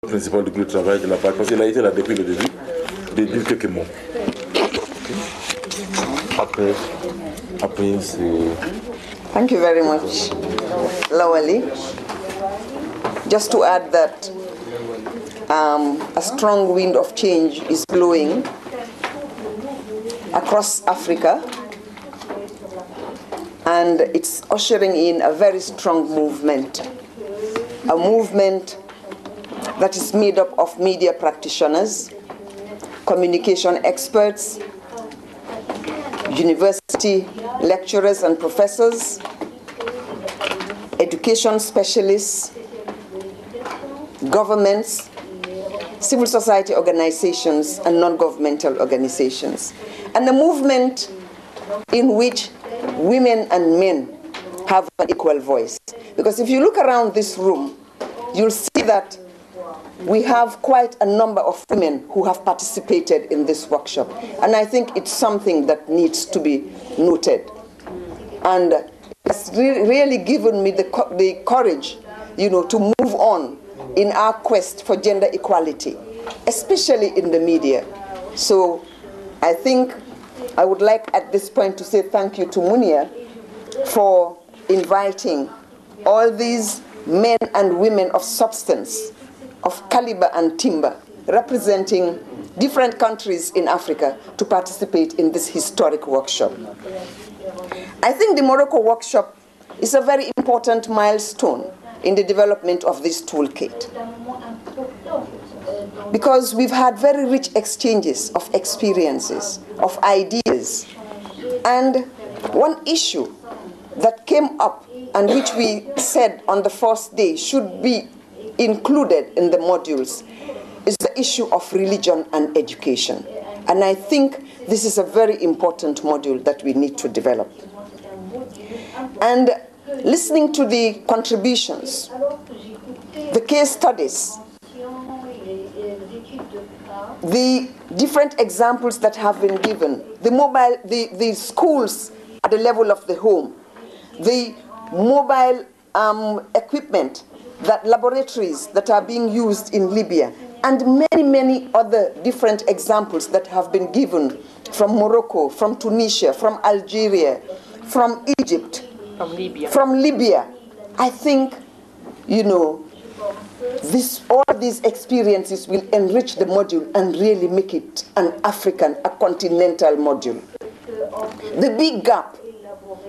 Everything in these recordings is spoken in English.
principal du groupe de travail de la PAC, parce qu'il a été là depuis le début, de dire quelques mots. Après c'est... Thank you very much, Lawali. Just to add that a strong wind of change is blowing across Africa, and it's ushering in a very strong movement, a movement that is made up of media practitioners, communication experts, university lecturers and professors, education specialists, governments, civil society organizations, and non-governmental organizations. And a movement in which women and men have an equal voice. Because if you look around this room, you'll see that we have quite a number of women who have participated in this workshop. And I think it's something that needs to be noted. And it's really given me the courage, to move on in our quest for gender equality, especially in the media. So I think I would like at this point to say thank you to Munia for inviting all these men and women of substance, of caliber and timber, representing different countries in Africa to participate in this historic workshop. I think the Morocco workshop is a very important milestone in the development of this toolkit, because we've had very rich exchanges of experiences, of ideas. And one issue that came up and which we said on the first day should be included in the modules is the issue of religion and education. And I think this is a very important module that we need to develop. And listening to the contributions, the case studies, the different examples that have been given, the schools at the level of the home, the mobile equipment, that laboratories that are being used in Libya, and many, many other different examples that have been given from Morocco, from Tunisia, from Algeria, from Egypt, from Libya. I think, all these experiences will enrich the module and really make it an African, a continental module. The big gap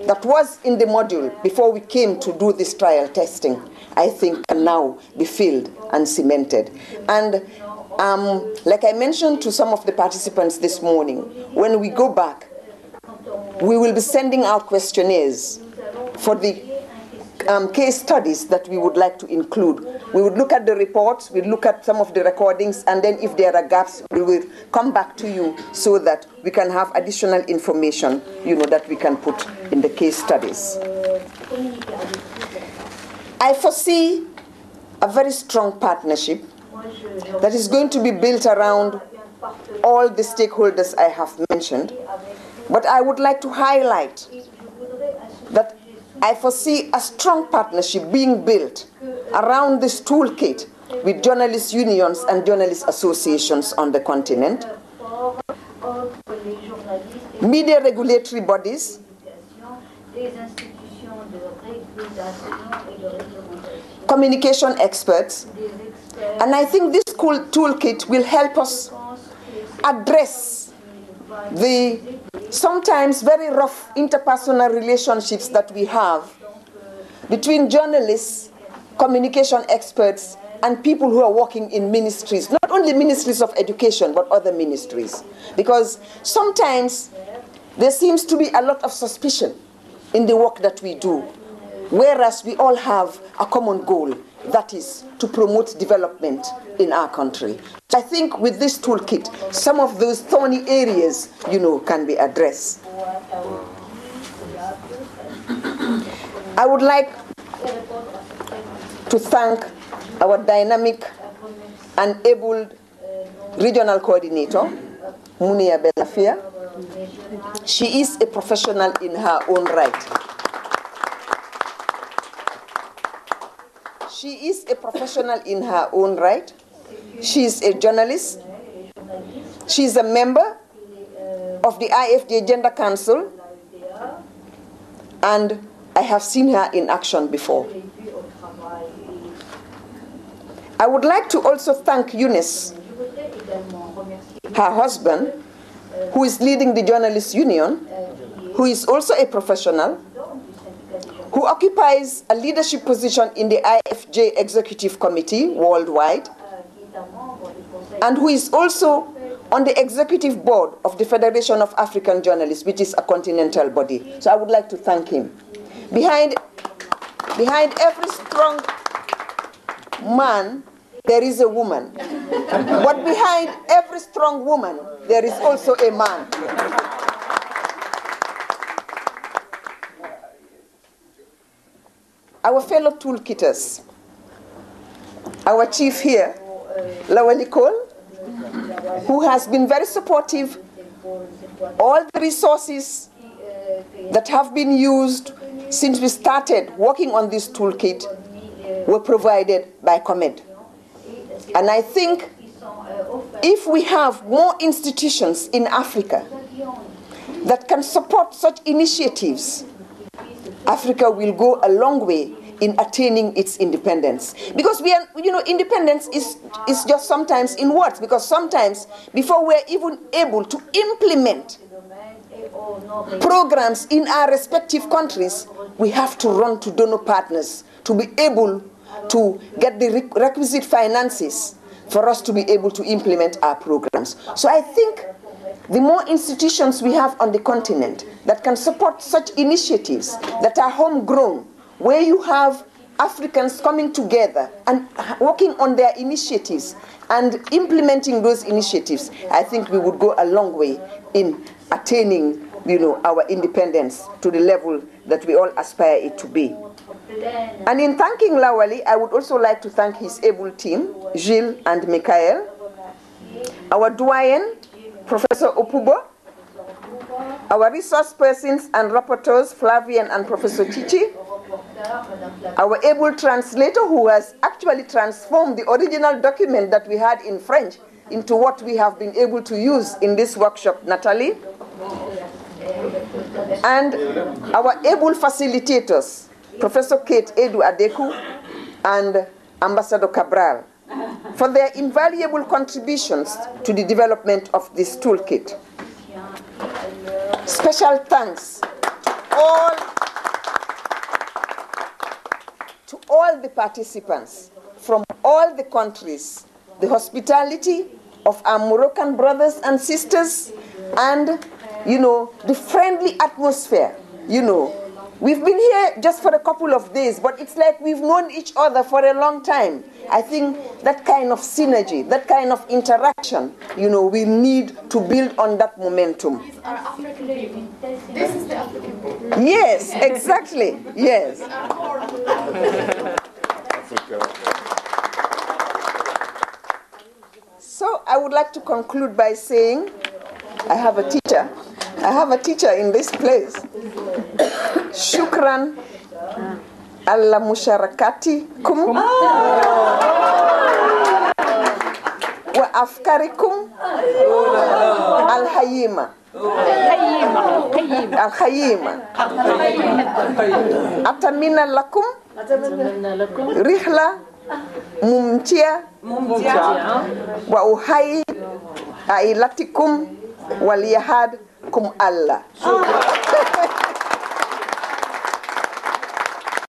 that was in the module before we came to do this trial testing, I think, can now be filled and cemented. And like I mentioned to some of the participants this morning, when we go back, we will be sending out questionnaires for the case studies that we would like to include. We would look at the reports, we'll look at some of the recordings, and then if there are gaps, we will come back to you so that we can have additional information, that we can put in the case studies. I foresee a very strong partnership that is going to be built around all the stakeholders I have mentioned. But I would like to highlight that I foresee a strong partnership being built around this toolkit with journalist unions and journalist associations on the continent, media regulatory bodies, communication experts, and I think this toolkit will help us address the sometimes very rough interpersonal relationships that we have between journalists, communication experts, and people who are working in ministries, not only ministries of education, but other ministries. Because sometimes there seems to be a lot of suspicion in the work that we do, whereas we all have a common goal, that is to promote development in our country. I think with this toolkit, some of those thorny areas, can be addressed. I would like to thank our dynamic and able regional coordinator, Munia Belafia. She is a professional in her own right. She is a professional in her own right. She is a journalist. She is a member of the IFJ Gender Council, and I have seen her in action before. I would like to also thank Eunice, her husband, who is leading the Journalists Union, who is also a professional, who occupies a leadership position in the IFJ Executive Committee worldwide, and who is also on the executive board of the Federation of African Journalists, which is a continental body. So I would like to thank him. Behind every strong man, there is a woman. But behind every strong woman, there is also a man. Our fellow toolkitters, our chief here, Lawali Cole, who has been very supportive. All the resources that have been used since we started working on this toolkit were provided by COMED. And I think if we have more institutions in Africa that can support such initiatives, Africa will go a long way in attaining its independence. Because we are, independence is just sometimes in words, because sometimes before we're even able to implement programs in our respective countries, we have to run to donor partners to be able to get the requisite finances for us to be able to implement our programs. So I think the more institutions we have on the continent that can support such initiatives that are homegrown, where you have Africans coming together and working on their initiatives and implementing those initiatives, I think we would go a long way in attaining, our independence to the level that we all aspire it to be. And in thanking Lawali, I would also like to thank his able team, Gilles and Michael, our doyen, Professor Opubo, our resource persons and rapporteurs, Flavian and Professor Chichi, our able translator who has actually transformed the original document that we had in French into what we have been able to use in this workshop, Natalie, and our able facilitators, Professor Kate Edu Adeku and Ambassador Cabral, for their invaluable contributions to the development of this toolkit. Special thanks to all the participants from all the countries, the hospitality of our Moroccan brothers and sisters, and, the friendly atmosphere. We've been here just for a couple of days, but it's like we've known each other for a long time. I think that kind of synergy, that kind of interaction, we need to build on that momentum. These are African. This is the African. Yes, exactly. Yes. So I would like to conclude by saying I have a teacher. I have a teacher in this place. Shukran alla musharakatikum wa afkarikum al-hayima. Al-hayima. Atamina lakum rihla mumtia wa uhayi ailatikum waliyahad kum Allah.